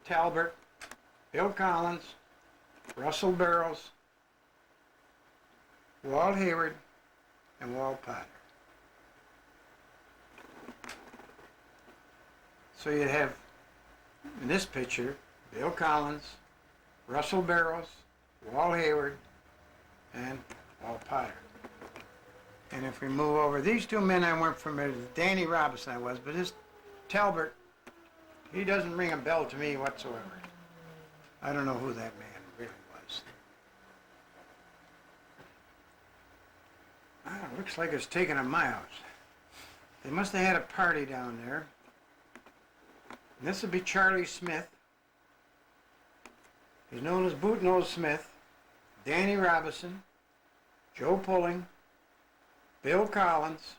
Talbert, Bill Collins, Russell Barrows, Walt Hayward, and Walt Potter. So you have, in this picture, Bill Collins, Russell Barrows, Walt Hayward, and Walt Potter. And if we move over, these two men I weren't familiar with. Danny Robinson I was, but this Talbert, he doesn't ring a bell to me whatsoever. I don't know who that man really was. It looks like it's taken a mile. They must have had a party down there. And this would be Charlie Smith. He's known as Boot Nose Smith, Danny Robinson, Joe Pulling, Bill Collins,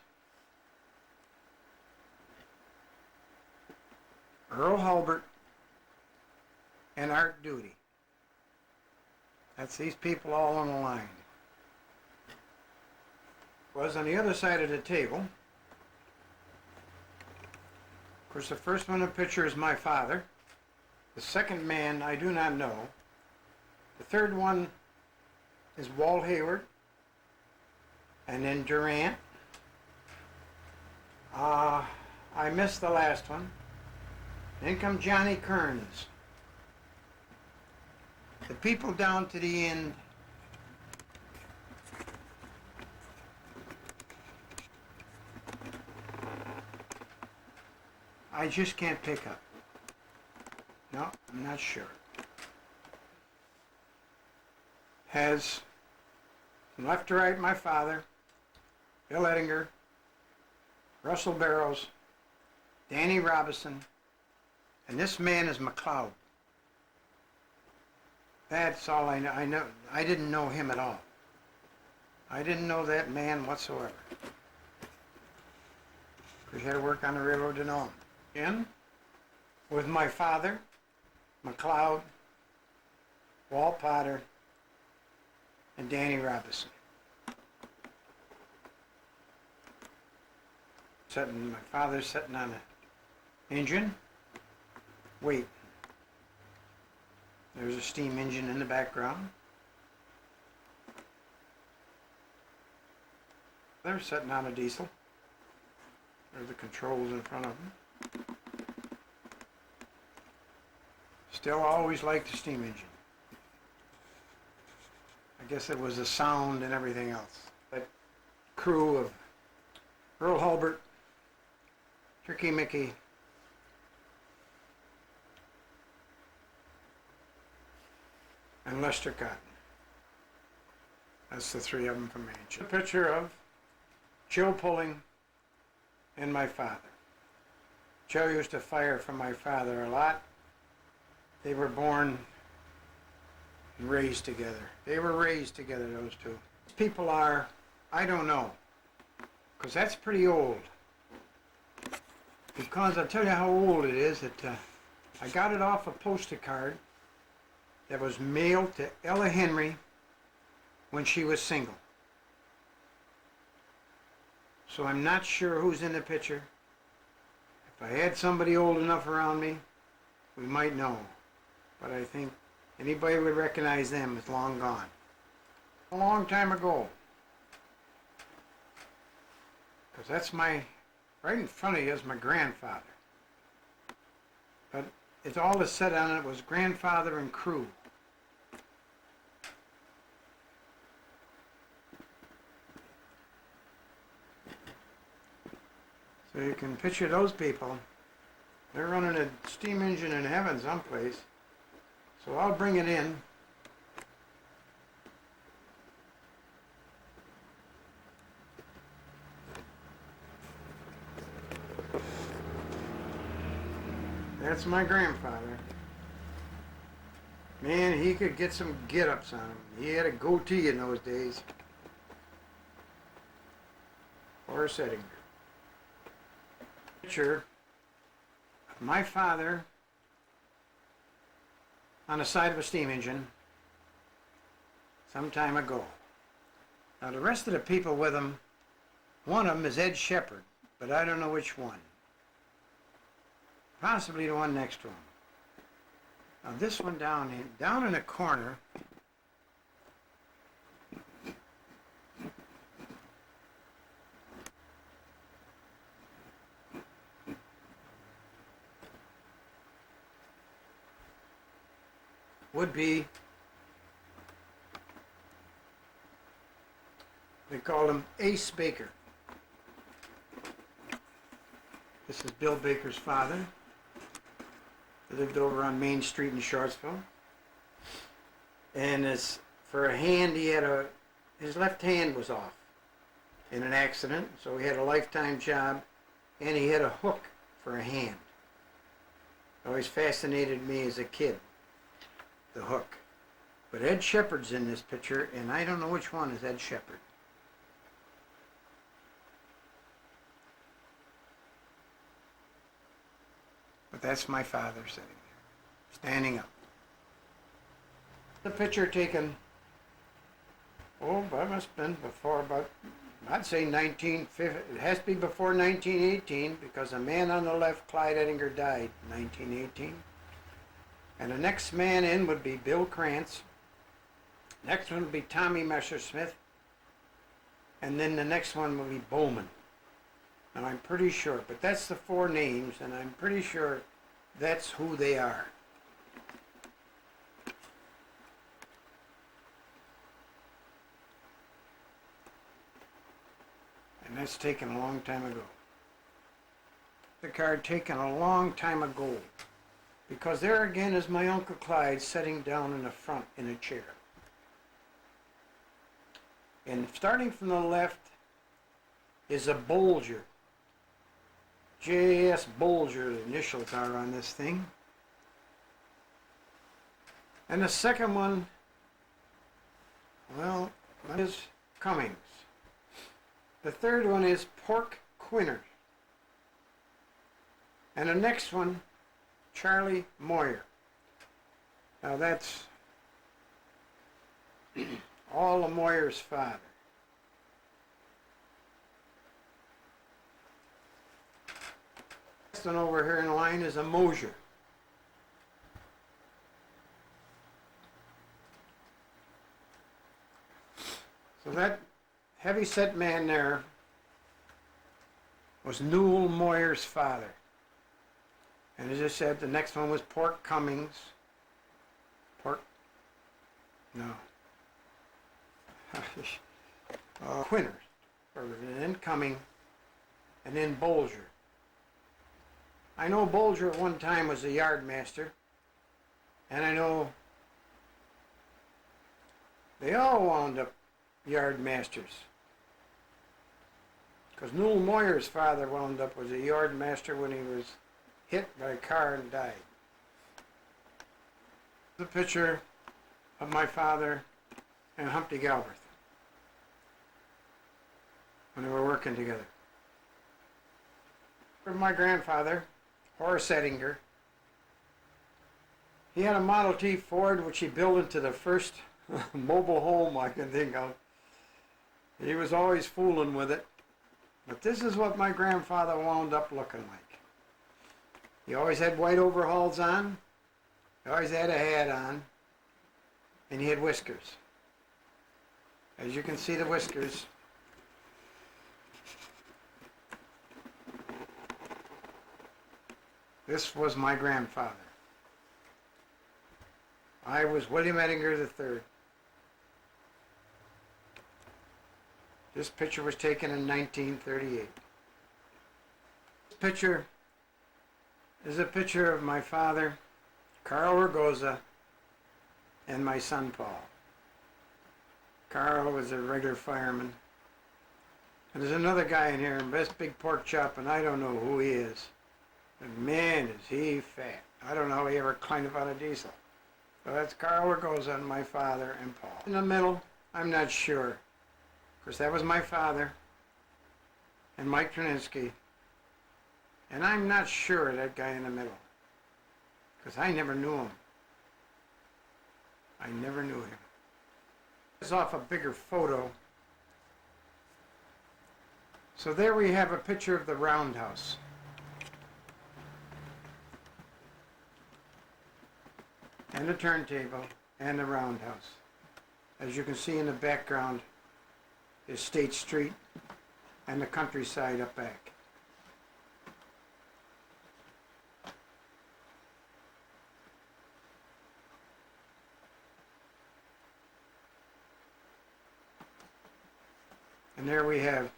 Earl Hulbert, and Art Duty. That's these people all on the line. Was on the other side of the table. Of course, the first one in the picture is my father. The second man I do not know. The third one is Walt Hayward, and then Durant. I missed the last one. Then come Johnny Kearns. The people down to the end, I just can't pick up. No, I'm not sure. Has, from left to right, my father, Bill Ettinger, Russell Barrows, Danny Robinson, and this man is McLeod. That's all I know. I didn't know him at all. I didn't know that man whatsoever. Because you had to work on the railroad to know him. Again, with my father, McLeod, Walt Potter, and Danny Robinson. My father's sitting on an engine, waiting. There's a steam engine in the background. They're sitting on a diesel. There's the controls in front of them. Still always liked the steam engine. I guess it was the sound and everything else. That crew of Earl Hulbert, Tricky Mickey, and Lester Cotton. That's the three of them from Manchester. A picture of Joe Pulling and my father. Joe used to fire for my father a lot. They were born and raised together. They were raised together, those two. People are, I don't know, because that's pretty old. Because I'll tell you how old it is. I got it off a postal card that was mailed to Ella Henry when she was single. So I'm not sure who's in the picture. If I had somebody old enough around me, we might know. But I think anybody would recognize them is long gone. A long time ago. Because that's right in front of you is my grandfather. But it's all that said on it was grandfather and crew. So you can picture those people. They're running a steam engine in heaven someplace. So I'll bring it in. That's my grandfather. Man, he could get some get-ups on him. He had a goatee in those days. Horace Ettinger. Picture of my father on the side of a steam engine some time ago. Now the rest of the people with him, one of them is Ed Shepard, but I don't know which one. Possibly the one next to him. Now this one down in the corner, would be, they called him Ace Baker. This is Bill Baker's father. He lived over on Main Street in Shortsville. And for a hand, his left hand was off in an accident, so he had a lifetime job, and he had a hook for a hand. Always fascinated me as a kid, the hook. But Ed Shepard's in this picture, and I don't know which one is Ed Shepard. But that's my father sitting there, standing up. The picture taken, that must have been before about, I'd say 1950, it has to be before 1918, because the man on the left, Clyde Ettinger, died in 1918. And the next man in would be Bill Krantz. Next one would be Tommy Messersmith. And then the next one would be Bowman. Now I'm pretty sure, but that's the four names, and I'm pretty sure that's who they are. And that's taken a long time ago. The card taken a long time ago. Because there again is my Uncle Clyde sitting down in the front in a chair. And starting from the left is a Bolger. J.S. Bolger, the initials are on this thing. And the second one, well, that is Cummings. The third one is Pork Quinner. And the next one, Charlie Moyer. Now that's all of Moyer's father. Next one over here in line is a Mosier. So that heavy-set man there was Newell Moyer's father. And as I said, the next one was Pork Cummings. Quinner. And then Cumming. And then Bolger. I know Bolger at one time was a yard master. And I know they all wound up yard masters. Because Newell Moyer's father wound up as a yard master when he was hit by a car and died. The picture of my father and Humpty Galbraith when they were working together. For my grandfather, Horace Ettinger, he had a Model T Ford which he built into the first mobile home I can think of. He was always fooling with it. But this is what my grandfather wound up looking like. He always had white overalls on. He always had a hat on. And he had whiskers. As you can see the whiskers. This was my grandfather. I was William Ettinger III. This picture was taken in 1938. This picture is a picture of my father, Carl Ragoza, and my son Paul. Carl was a regular fireman. And there's another guy in here, best big pork chop, and I don't know who he is. But man, is he fat. I don't know how he ever climbed up on a diesel. So that's Carl Ragoza and my father and Paul. In the middle, I'm not sure. Of course, that was my father and Mike Trininsky. And I'm not sure that guy in the middle. Because I never knew him. I never knew him. This is off a bigger photo. So there we have a picture of the roundhouse. and the turntable and the roundhouse. As you can see in the background is State Street and the countryside up back. And there we have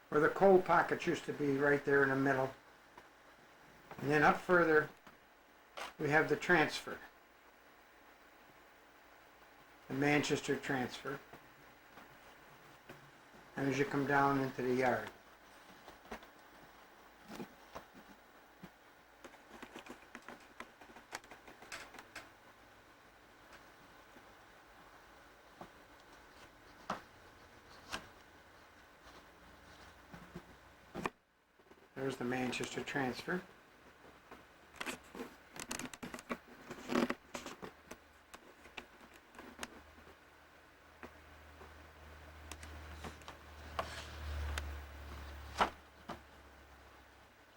where the coal pockets used to be, right there in the middle. And then up further we have the transfer, the Manchester transfer. And as you come down into the yard, there's the Manchester transfer.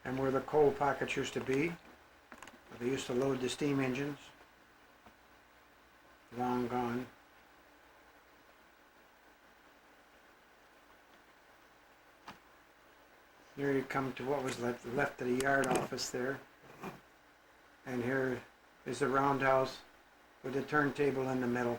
And where the coal pockets used to be, where they used to load the steam engines, long gone. Here you come to what was left of the yard office there. And here is the roundhouse with the turntable in the middle.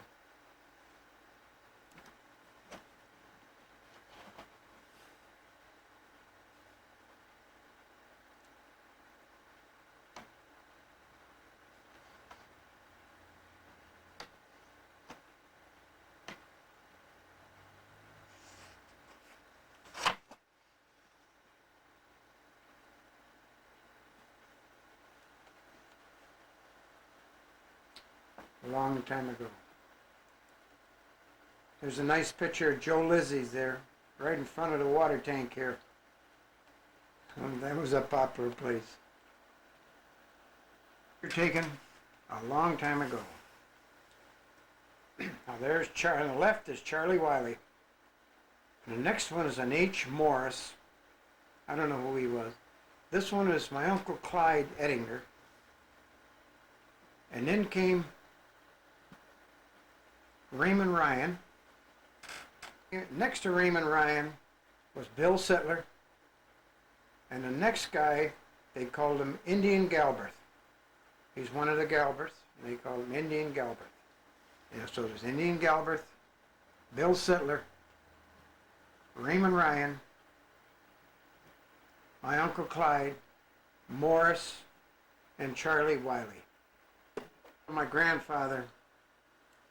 A long time ago. There's a nice picture of Joe Lizzie's there, right in front of the water tank here. That was a popular place. You're taken a long time ago. Now there's on the left is Charlie Wiley. And the next one is an H. Morris. I don't know who he was. This one is my Uncle Clyde Ettinger. And then came Raymond Ryan. Next to Raymond Ryan was Bill Sittler. And the next guy, they called him Indian Galbraith. He's one of the Galbraiths, and they called him Indian Galbraith. Yeah, so there's Indian Galbraith, Bill Sittler, Raymond Ryan, my Uncle Clyde, Morris, and Charlie Wiley. My grandfather,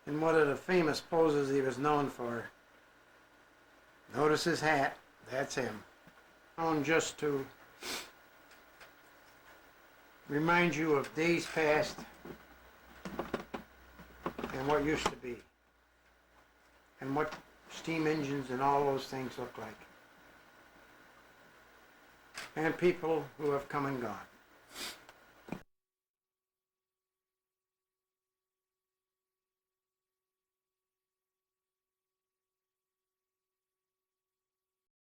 in one of the famous poses he was known for. Notice his hat, that's him. Known just to remind you of days past and what used to be, and what steam engines and all those things look like, and people who have come and gone.